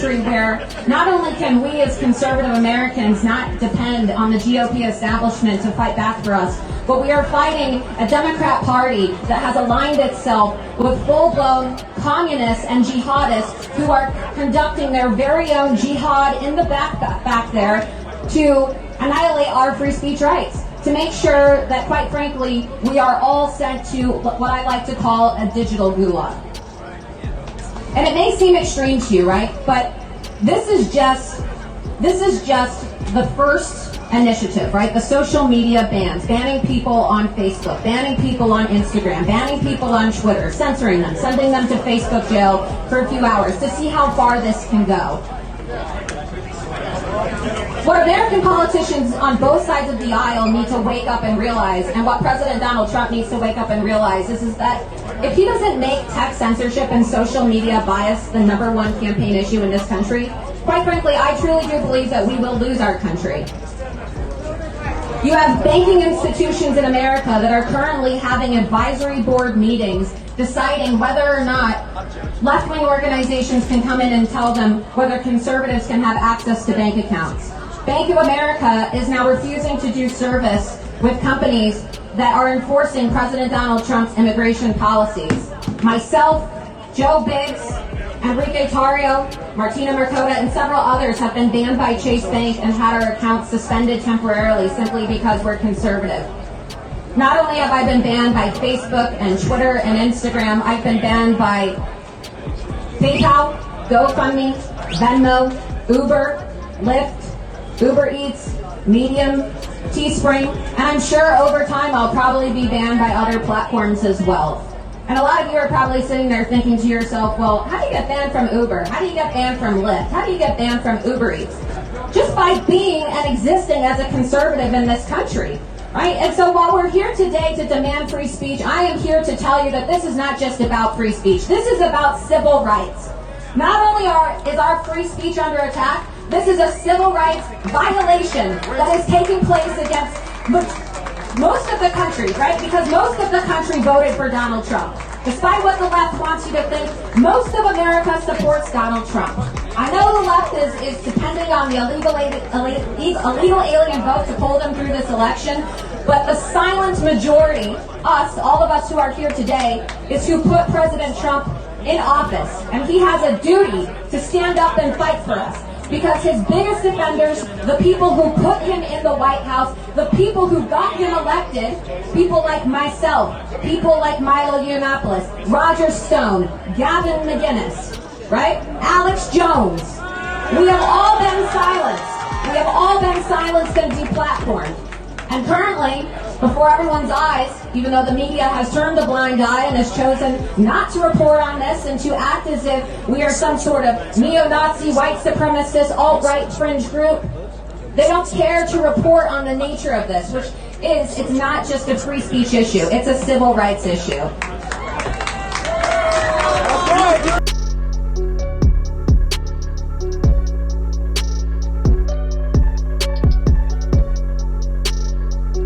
country where not only can we as conservative Americans not depend on the GOP establishment to fight back for us, but we are fighting a Democrat Party that has aligned itself with full-blown communists and jihadists who are conducting their very own jihad in the back there to annihilate our free speech rights, to make sure that, quite frankly, we are all sent to what I like to call a digital gulag. And it may seem extreme to you, right? But this is just the first initiative, right? The social media bans, banning people on Facebook, banning people on Instagram, banning people on Twitter, censoring them, sending them to Facebook jail for a few hours to see how far this can go. What American politicians on both sides of the aisle need to wake up and realize, and what President Donald Trump needs to wake up and realize, is that if he doesn't make tech censorship and social media bias the #1 campaign issue in this country, quite frankly, I truly do believe that we will lose our country. You have banking institutions in America that are currently having advisory board meetings deciding whether or not left-wing organizations can come in and tell them whether conservatives can have access to bank accounts. Bank of America is now refusing to do service with companies that are enforcing President Donald Trump's immigration policies. Myself, Joe Biggs, Enrique Tarrio, Martina Mercoda, and several others have been banned by Chase Bank and had our accounts suspended temporarily simply because we're conservative. Not only have I been banned by Facebook and Twitter and Instagram, I've been banned by PayPal, GoFundMe, Venmo, Uber, Lyft, Uber Eats, Medium, Teespring, and I'm sure over time I'll probably be banned by other platforms as well. And a lot of you are probably sitting there thinking to yourself, well, how do you get banned from Uber? How do you get banned from Lyft? How do you get banned from Uber Eats? Just by being and existing as a conservative in this country, right? And so while we're here today to demand free speech, I am here to tell you that this is not just about free speech. This is about civil rights. Not only is our free speech under attack, this is a civil rights violation that is taking place against most of the country, right? Because most of the country voted for Donald Trump. Despite what the left wants you to think, most of America supports Donald Trump. I know the left is depending on the illegal alien vote to pull them through this election, but the silent majority, us, all of us who are here today, is who put President Trump in office. And he has a duty to stand up and fight for us. Because his biggest defenders, the people who put him in the White House, the people who got him elected, people like myself, people like Milo Yiannopoulos, Roger Stone, Gavin McInnes, right? Alex Jones. We have all been silenced. We have all been silenced and deplatformed. And currently, before everyone's eyes, even though the media has turned a blind eye and has chosen not to report on this and to act as if we are some sort of neo-Nazi, white supremacist, alt-right fringe group, they don't care to report on the nature of this, which is, it's not just a free speech issue, it's a civil rights issue.